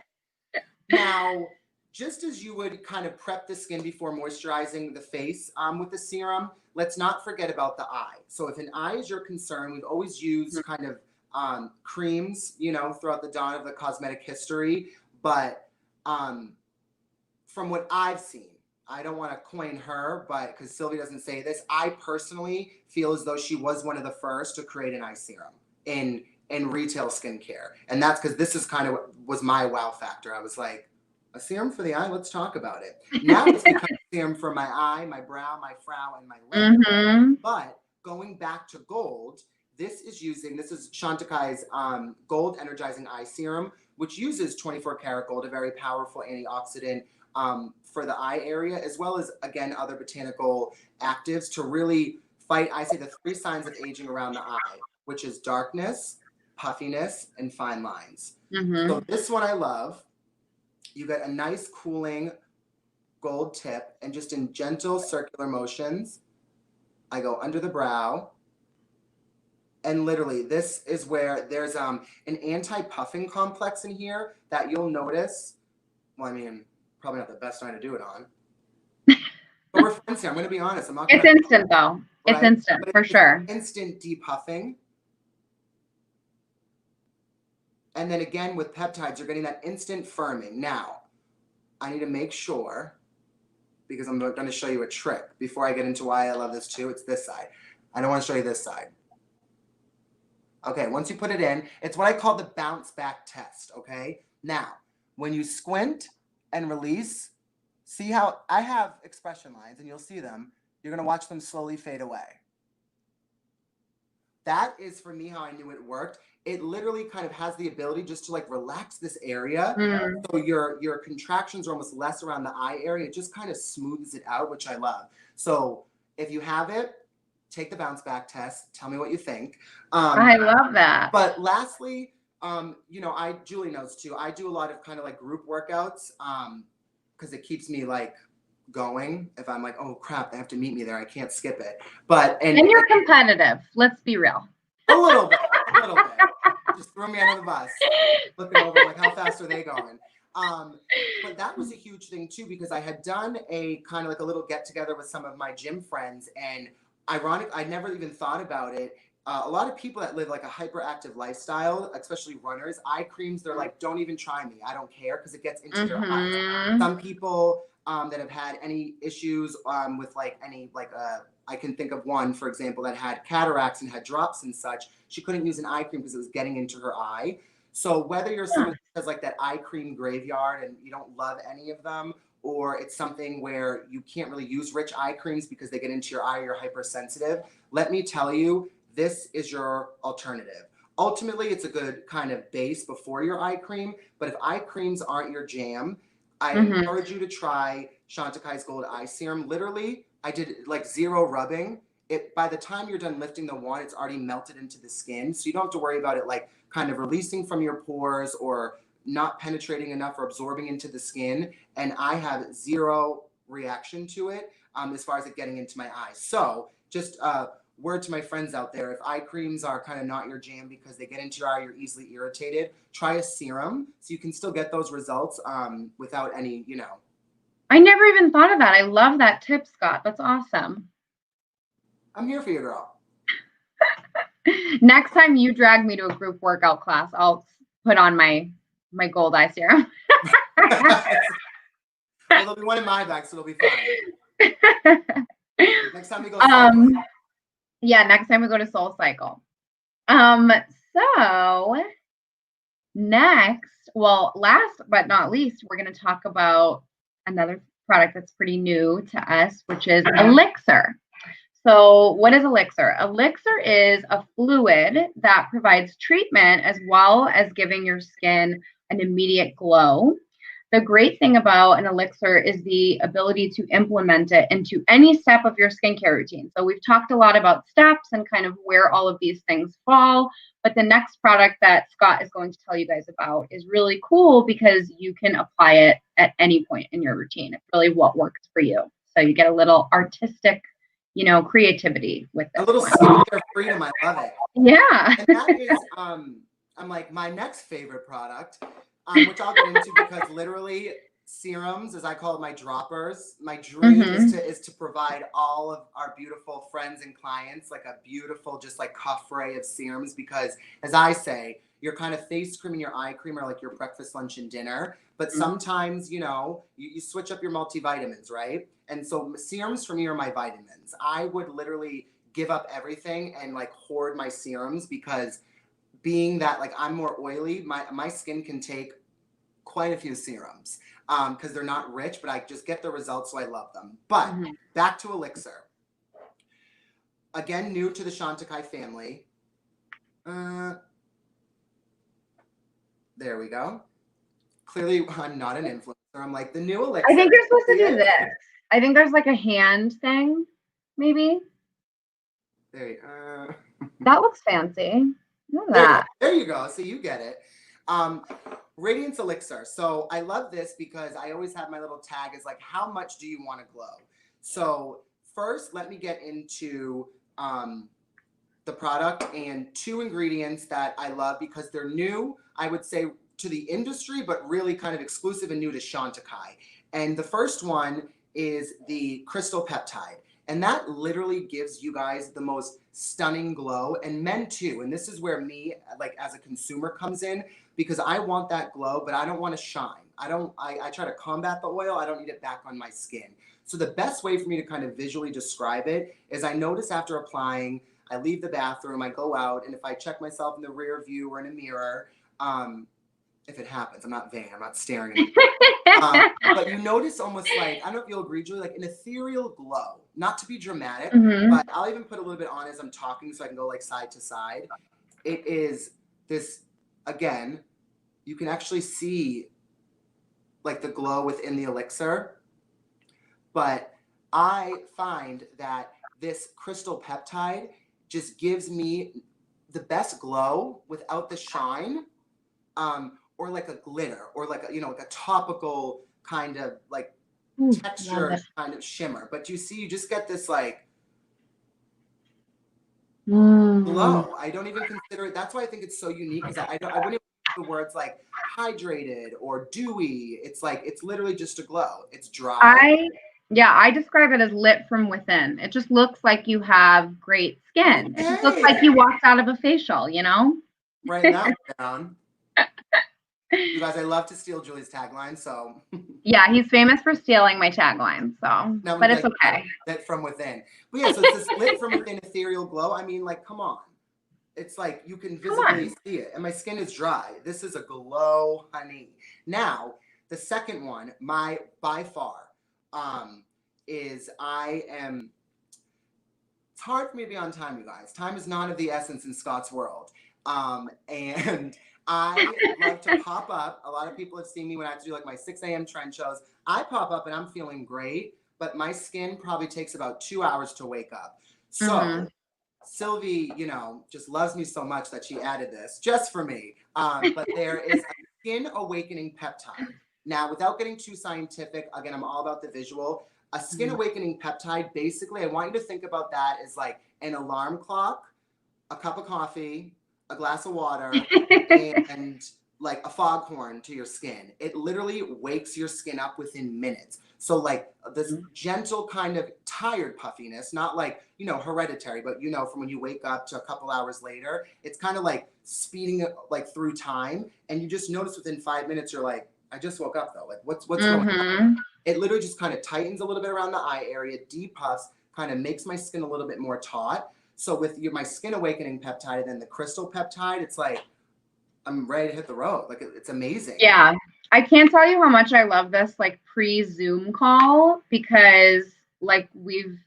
Now, just as you would kind of prep the skin before moisturizing the face with the serum, let's not forget about the eye. So if an eye is your concern, we've always used kind of creams, you know, throughout the dawn of the cosmetic history. But from what I've seen, I don't want to coin her, but because Sylvie doesn't say this, I personally feel as though she was one of the first to create an eye serum in retail skincare. And that's because this is kind of was my wow factor. I was like, a serum for the eye? Let's talk about it. Now it's become a serum for my eye, my brow, my frown, and my lip. But going back to gold, this is Chantekai's Gold Energizing Eye Serum, which uses 24 karat gold, a very powerful antioxidant for the eye area, as well as, again, other botanical actives to really fight, I say, the 3 signs of aging around the eye, which is darkness, puffiness, and fine lines. So this one I love. You get a nice cooling gold tip and just in gentle circular motions, I go under the brow And literally, this is where there's an anti-puffing complex in here that you'll notice. Well, I mean, probably not the best time to do it on. But we're friends here. I'm going to be honest. I'm not going to. It's instant, though. Right? It's instant, for sure. Instant depuffing. And then again, with peptides, you're getting that instant firming. Now, I need to make sure, because I'm going to show you a trick before I get into why I love this too. It's this side. I don't want to show you this side. Okay, once you put it in, it's what I call the bounce back test, okay? Now, when you squint and release, see how I have expression lines, and you'll see them. You're going to watch them slowly fade away. That is, for me, how I knew it worked. It literally kind of has the ability just to like relax this area. So your contractions are almost less around the eye area. It just kind of smooths it out, which I love. So if you have it, take the bounce back test. Tell me what you think. I love that. But lastly, you know, Julie knows too, I do a lot of kind of like group workouts because it keeps me like going. If I'm like, oh crap, they have to meet me there, I can't skip it. And you're competitive. Let's be real. A little bit. Just throw me under the bus. Looking over like, how fast are they going? But that was a huge thing too, because I had done a kind of like a little get together with some of my gym friends, and ironic, I never even thought about it. A lot of people that live like a hyperactive lifestyle, especially runners, eye creams, they're like, don't even try me. I don't care, because it gets into your eyes. Some people that have had any issues with like any I can think of one, for example, that had cataracts and had drops and such. She couldn't use an eye cream because it was getting into her eye. So whether you're someone who has like that eye cream graveyard and you don't love any of them, or it's something where you can't really use rich eye creams because they get into your eye, you're hypersensitive, let me tell you, this is your alternative. Ultimately, it's a good kind of base before your eye cream, but if eye creams aren't your jam, I encourage you to try Chantekai's Gold Eye Serum. Literally, I did like 0 rubbing. By the time you're done lifting the wand, it's already melted into the skin. So you don't have to worry about it like kind of releasing from your pores or not penetrating enough or absorbing into the skin. And I have 0 reaction to it as far as it getting into my eyes. So just word to my friends out there, if eye creams are kind of not your jam because they get into your eye, you're easily irritated, try a serum so you can still get those results without any, you know. I never even thought of that. I love that tip, Scott. That's awesome. I'm here for you, girl. Next time you drag me to a group workout class, I'll put on my Gold Eye Serum. Well, there'll be one in my bag, so it'll be fine. Next time we go yeah, next time we go to Soul Cycle. So next, well, last but not least, we're going to talk about another product that's pretty new to us, which is Elixir. So what is Elixir? Elixir is a fluid that provides treatment as well as giving your skin an immediate glow. The great thing about an elixir is the ability to implement it into any step of your skincare routine. So we've talked a lot about steps and kind of where all of these things fall, but the next product that Scott is going to tell you guys about is really cool because you can apply it at any point in your routine. It's really what works for you. So you get a little artistic, you know, creativity with it. A little skincare freedom. I love it. Yeah. And that is, I'm like, my next favorite product, which I'll get into because literally serums, as I call it, my droppers, my dream is to provide all of our beautiful friends and clients like a beautiful, just like coffret of serums, because as I say, your kind of face cream and your eye cream are like your breakfast, lunch, and dinner. But sometimes, you know, you switch up your multivitamins, right? And so serums for me are my vitamins. I would literally give up everything and like hoard my serums because being that like I'm more oily, my skin can take quite a few serums because they're not rich, but I just get the results, so I love them. But back to Elixir. Again, new to the Chantikai family. There we go. Clearly, I'm not an influencer. I'm like, the new Elixir. I think you're supposed to do this. I think there's like a hand thing, maybe. There you go. That looks fancy. Look at that. There you go. So you get it. Radiance Elixir. So I love this because I always have my little tag is like, how much do you want to glow? So first, let me get into the product, and 2 ingredients that I love because they're new, I would say, to the industry, but really kind of exclusive and new to Chantikai. And the first one is the Crystal Peptide. And that literally gives you guys the most stunning glow, and men too. And this is where me, like as a consumer, comes in, because I want that glow, but I don't want to shine. I try to combat the oil. I don't need it back on my skin. So the best way for me to kind of visually describe it is I notice after applying, I leave the bathroom, I go out, and if I check myself in the rear view or in a mirror, if it happens, I'm not vain, I'm not staring at it. But you notice almost like, I don't know if you'll agree, Julie, like an ethereal glow. Not to be dramatic, but I'll even put a little bit on as I'm talking so I can go like side to side. It is this, again, you can actually see like the glow within the elixir. But I find that this Crystal Peptide just gives me the best glow without the shine, or like a glitter, or like a, like a topical kind of like texture kind of shimmer. But you see, you just get this like glow. I don't even consider it. That's why I think it's so unique, because I wouldn't use the words like hydrated or dewy. It's like, it's literally just a glow. It's dry. I describe it as lit from within. It just looks like you have great skin. Okay. It just looks like you walked out of a facial, Write that down. You guys, I love to steal Julie's tagline, so. Yeah, he's famous for stealing my tagline, so. No, but it's okay. Lit from within. But yeah, so it's this lit from within ethereal glow. I mean, like, come on. It's like you can visibly see it. And my skin is dry. This is a glow, honey. Now, the second one, by far, is it's hard for me to be on time, you guys. Time is not of the essence in Scott's world. And I love to pop up. A lot of people have seen me when I have to do like my 6 a.m. trend shows. I pop up and I'm feeling great, but my skin probably takes about 2 hours to wake up. So Sylvie, just loves me so much that she added this just for me. But there is a skin awakening peptide. Now, without getting too scientific, again, I'm all about the visual. A skin awakening peptide, basically, I want you to think about that as like an alarm clock, a cup of coffee, a glass of water, and like a foghorn to your skin. It literally wakes your skin up within minutes. So like this gentle kind of tired puffiness, not like, hereditary, but from when you wake up to a couple hours later, it's kind of like speeding it like through time. And you just notice within 5 minutes, you're like, I just woke up though. Like what's going on? It literally just kind of tightens a little bit around the eye area, depuffs, kind of makes my skin a little bit more taut. So with my skin awakening peptide and then the crystal peptide, it's like, I'm ready to hit the road. Like it's amazing. Yeah. I can't tell you how much I love this like pre-Zoom call, because like we've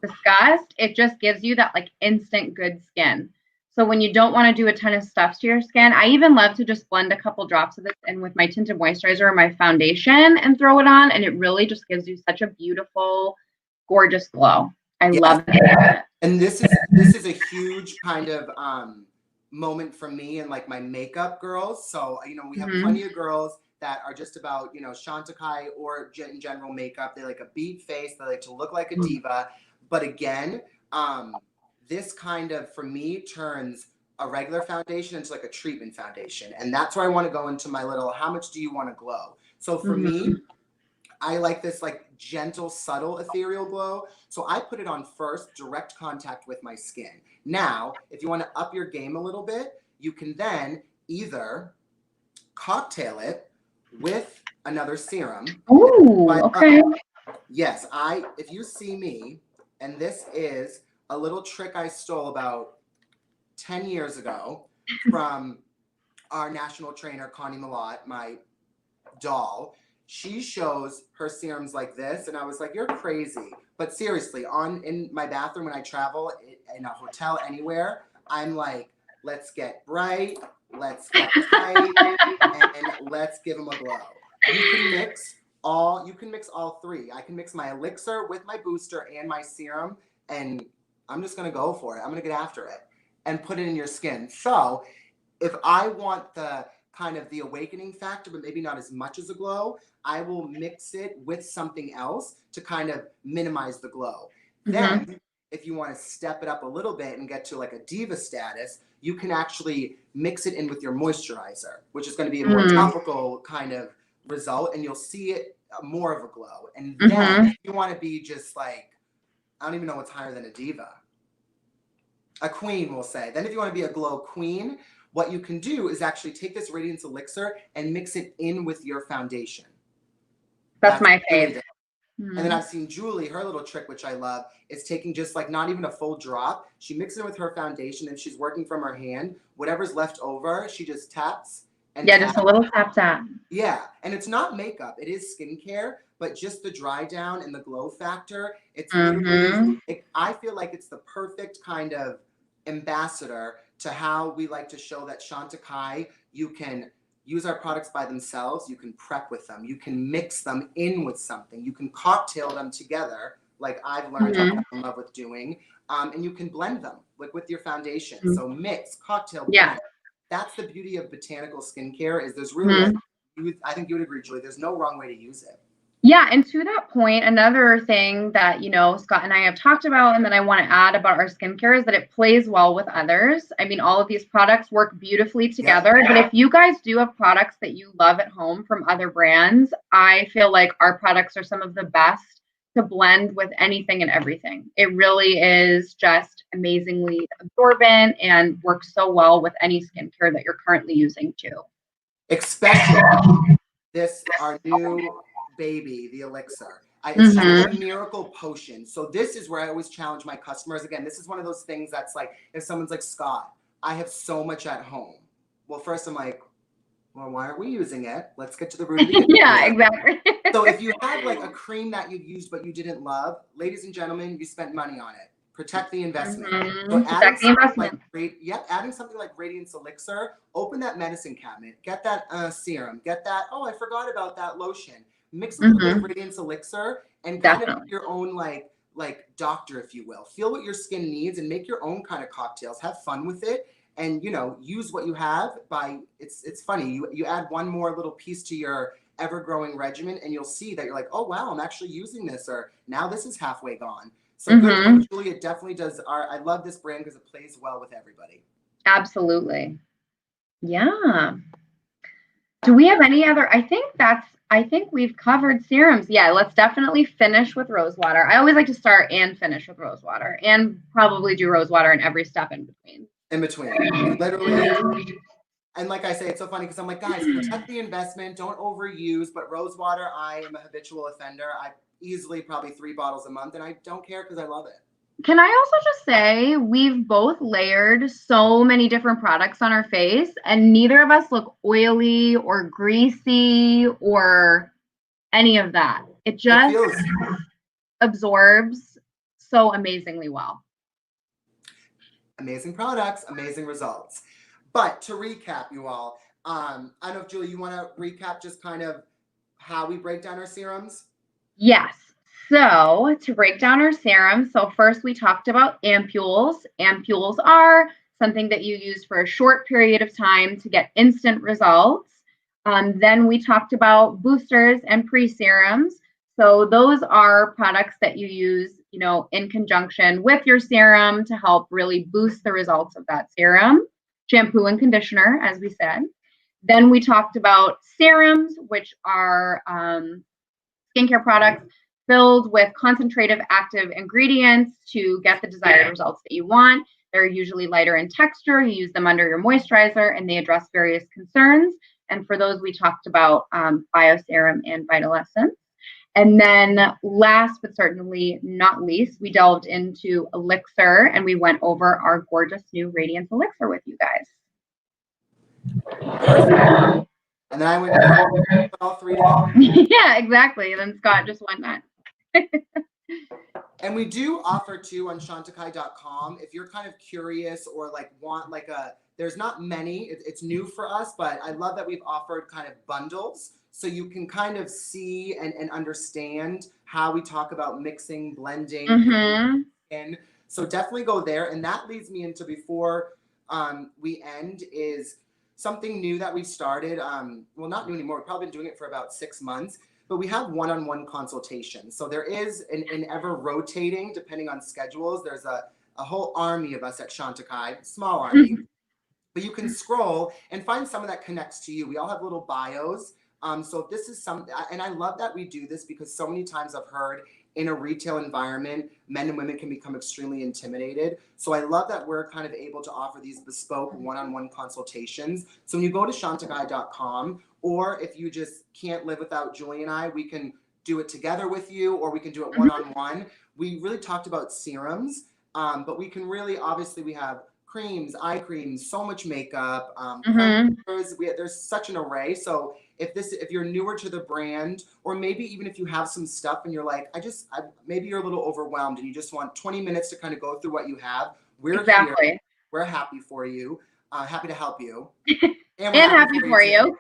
discussed, it just gives you that like instant good skin. So when you don't want to do a ton of stuff to your skin, I even love to just blend a couple drops of this in with my tinted moisturizer or my foundation and throw it on. And it really just gives you such a beautiful, gorgeous glow. I love it. And this is a huge kind of moment for me and like my makeup girls. So, we have plenty of girls that are just about, Chantecaille or in general makeup. They like a beat face. They like to look like a diva. But again, this kind of, for me, turns a regular foundation into like a treatment foundation. And that's where I want to go into my little, how much do you want to glow? So for me, I like this like gentle, subtle, ethereal glow. So I put it on first, direct contact with my skin. Now, if you want to up your game a little bit, you can then either cocktail it with another serum. Ooh, okay. Yes, if you see me, and this is a little trick I stole about 10 years ago from our national trainer, Connie Malott, my doll. She shows her serums like this, and I was like, you're crazy. But seriously, in my bathroom when I travel, in a hotel, anywhere, I'm like, let's get bright, let's get tight, and let's give them a glow. You can mix all three. I can mix my elixir with my booster and my serum, and I'm just gonna go for it. I'm gonna get after it and put it in your skin. So if I want the kind of the awakening factor, but maybe not as much as a glow, I will mix it with something else to kind of minimize the glow. Then if you want to step it up a little bit and get to like a diva status, you can actually mix it in with your moisturizer, which is going to be a more topical kind of result, and you'll see it more of a glow. And then if you want to be just like, I don't even know what's higher than a diva. A queen, we'll say. Then if you want to be a glow queen, what you can do is actually take this Radiance Elixir and mix it in with your foundation. That's my favorite. And then I've seen Julie, her little trick, which I love, is taking just like not even a full drop. She mixes it with her foundation and she's working from her hand. Whatever's left over, she just taps. And just a little tap. Yeah. And it's not makeup. It is skincare, but just the dry down and the glow factor. It's literally, I feel like it's the perfect kind of ambassador to how we like to show that Chantikai, you can use our products by themselves, you can prep with them, you can mix them in with something, you can cocktail them together, like I've learned to fall in love with doing, and you can blend them like with your foundation. So mix, cocktail, blend. That's the beauty of botanical skincare, is there's really, I think you would agree, Julie, there's no wrong way to use it. Yeah, and to that point, another thing that, Scott and I have talked about and that I want to add about our skincare is that it plays well with others. I mean, all of these products work beautifully together, but if you guys do have products that you love at home from other brands, I feel like our products are some of the best to blend with anything and everything. It really is just amazingly absorbent and works so well with any skincare that you're currently using too. Especially this, our new baby, the elixir. It's kind of a miracle potion. So this is where I always challenge my customers. Again, this is one of those things that's like, if someone's like, Scott, I have so much at home. Well, first I'm like, well, why aren't we using it? Let's get to the root of the issue. Yeah, exactly. So if you have like a cream that you used but you didn't love, ladies and gentlemen, you spent money on it. Protect the investment. So adding something like Radiance Elixir, open that medicine cabinet, get that serum, get that, oh, I forgot about that lotion. Mix a little bit of Radiance Elixir and kind of your own like doctor, if you will. Feel what your skin needs and make your own kind of cocktails. Have fun with it, and use what you have. It's funny. You add one more little piece to your ever-growing regimen, and you'll see that you're like, oh wow, I'm actually using this, or now this is halfway gone. So good, Julie. It definitely does. I love this brand because it plays well with everybody. Absolutely. Yeah. Do we have any other? I think we've covered serums. Yeah, let's definitely finish with rose water. I always like to start and finish with rose water, and probably do rose water in every step in between. Literally. And like I say, it's so funny because I'm like, guys, protect the investment, don't overuse. But rose water, I am a habitual offender. I easily probably 3 bottles a month, and I don't care because I love it. Can I also just say, we've both layered so many different products on our face, and neither of us look oily or greasy or any of that. It just absorbs so amazingly well. Amazing products, amazing results. But to recap, you all, I don't know if, Julie, you want to recap just kind of how we break down our serums? Yes. So to break down our serums, so first we talked about ampoules. Ampoules are something that you use for a short period of time to get instant results. Then we talked about boosters and pre-serums. So those are products that you use, in conjunction with your serum to help really boost the results of that serum. Shampoo and conditioner, as we said. Then we talked about serums, which are skincare products filled with concentrative active ingredients to get the desired results that you want. They're usually lighter in texture. You use them under your moisturizer, and they address various concerns. And for those, we talked about Bioserum and Vital Essence. And then last but certainly not least, we delved into Elixir, and we went over our gorgeous new Radiance Elixir with you guys. Perfect. And then I went all 3 together. Yeah, exactly. And then Scott just went that. And we do offer too on Chantecaille.com, if you're kind of curious or want there's not many, it's new for us, but I love that we've offered kind of bundles so you can kind of see and understand how we talk about mixing, blending, and so definitely go there. And that leads me into, before we end, is something new that we've started. Well, not new anymore. We've probably been doing it for about 6 months. but we have one-on-one consultations. So there is an ever rotating, depending on schedules. There's a whole army of us at Chantikai, small army. But you can scroll and find someone that connects to you. We all have little bios. So if this is something, and I love that we do this because so many times I've heard in a retail environment, men and women can become extremely intimidated. So I love that we're kind of able to offer these bespoke one-on-one consultations. So when you go to chantecaille.com, or if you just can't live without Julie and I, we can do it together with you, or we can do it one-on-one. We really talked about serums, but we can really, obviously we have creams, eye creams, so much makeup, there's such an array. So if you're newer to the brand, or maybe even if you have some stuff and you're like, maybe you're a little overwhelmed and you just want 20 minutes to kind of go through what you have, we're here. We're happy for you, happy to help you. And happy for you.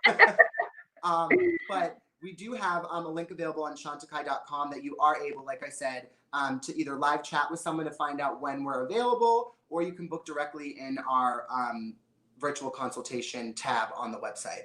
But we do have a link available on chantecaille.com that you are able, like I said, to either live chat with someone to find out when we're available, or you can book directly in our virtual consultation tab on the website.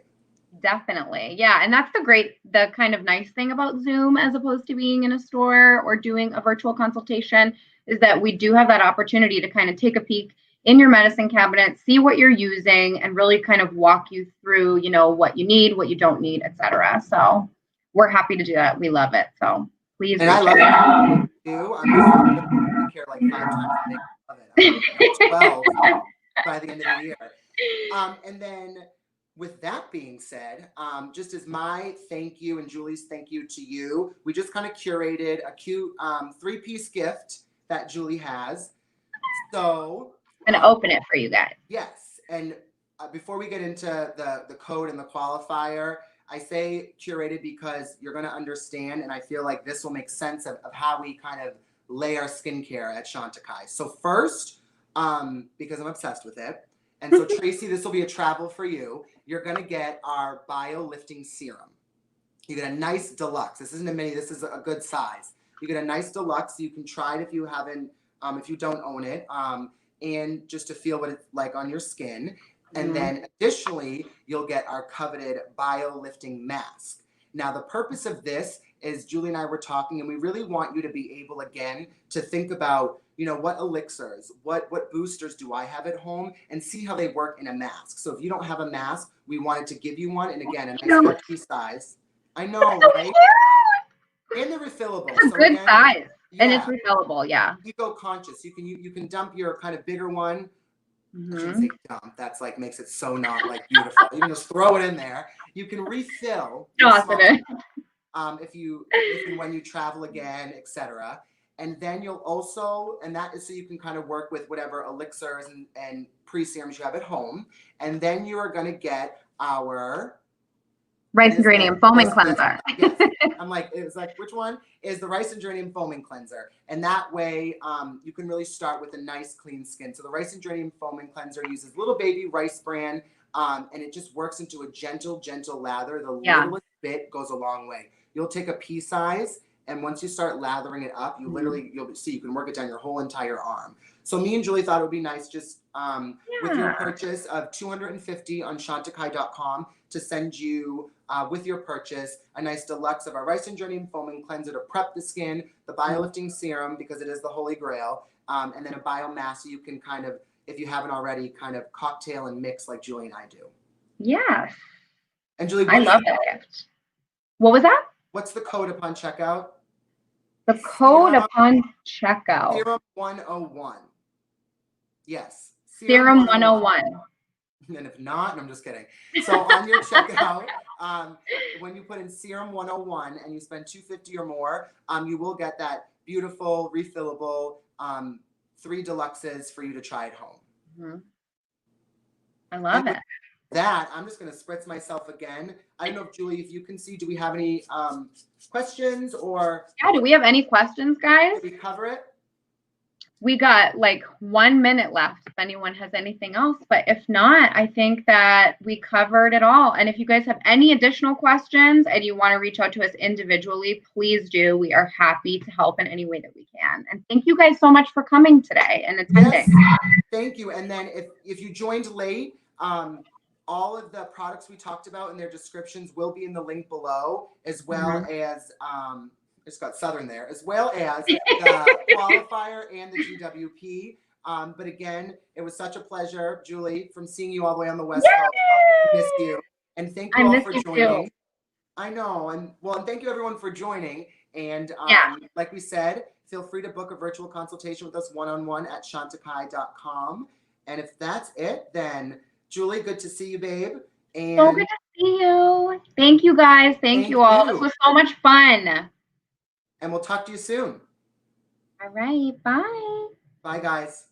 Definitely. Yeah. And that's the kind of nice thing about Zoom, as opposed to being in a store or doing a virtual consultation, is that we do have that opportunity to kind of take a peek in your medicine cabinet, see what you're using, and really kind of walk you through, you know, what you need, what you don't need, etc. So we're happy to do that. We love it. So please. And I love it too. I'm just going to care like 5 times a day of it. I'm 12 by the end of the year. And then with that being said, just as my thank you and Julie's thank you to you, we just kind of curated a cute 3-piece gift that Julie has. So I'm going to open it for you guys. Yes. And before we get into the code and the qualifier, I say curated because you're going to understand, and I feel like this will make sense of how we kind of lay our skincare at Chantikai. So first, because I'm obsessed with it, and so Tracy, this will be a travel for you. You're going to get our Bio Lifting Serum. You get a nice deluxe. This isn't a mini. This is a good size. You get a nice deluxe. So you can try it if you haven't, if you don't own it, and just to feel what it's like on your skin. And then additionally, you'll get our coveted Bio Lifting Mask. Now, the purpose of this is Julie and I were talking, and we really want you to be able, again, to think about, you know, what elixirs, what boosters do I have at home, and see how they work in a mask. So if you don't have a mask, we wanted to give you one. And again, a nice petite size. I know, right? And they're refillable. It's a good size. Yeah. And it's refillable, yeah. Eco-conscious. You can dump your kind of bigger one. I shouldn't say dump. That's like makes it so not like beautiful. You can just throw it in there. You can refill if and when you travel again, etc. And then you'll also, and that is so you can kind of work with whatever elixirs and pre-serums you have at home. And then you are going to get our Rice and Geranium Foaming Cleanser. Yes. I'm like, it was like, which one is the Rice and Geranium Foaming Cleanser? And that way, you can really start with a nice clean skin. So the Rice and Geranium Foaming Cleanser uses little baby rice bran, and it just works into a gentle lather. The littlest bit goes a long way. You'll take a pea size, and once you start lathering it up, you'll see you can work it down your whole entire arm. So me and Julie thought it would be nice just with your purchase of $250 on chantecaille.com to send you with your purchase a nice deluxe of our Rice and Geranium Foaming Cleanser to prep the skin, the Bio Lifting Serum because it is the holy grail, and then a bio mask so you can kind of, if you haven't already, kind of cocktail and mix like Julie and I do. Yes. And Julie, I love that gift. What was that? What's the code upon checkout? The code upon checkout. Serum 101. Yes. Serum 101. And if not, I'm just kidding. So on your checkout, when you put in Serum 101 and you spend $250 or more, you will get that beautiful refillable 3 deluxes for you to try at home. I love it. That I'm just going to spritz myself again. I don't know if Julie, if you can see, do we have any questions or? Yeah, do we have any questions, guys? Did we cover it? We got like 1 minute left if anyone has anything else, but if not, I think that we covered it all. And if you guys have any additional questions and you want to reach out to us individually, please do. We are happy to help in any way that we can. And thank you guys so much for coming today and attending. Yes, thank you. And then if you joined late, all of the products we talked about and their descriptions will be in the link below, as well as it's got Southern there, as well as the qualifier and the GWP. But again, it was such a pleasure, Julie, from seeing you all the way on the West Coast. I miss you. And thank you all for joining. Too. I know. And thank you everyone for joining. And like we said, feel free to book a virtual consultation with us one-on-one at chantecaille.com. And if that's it, then Julie, good to see you, babe. And so good to see you. Thank you guys. Thank you all. This was so much fun. And we'll talk to you soon. All right. Bye. Bye, guys.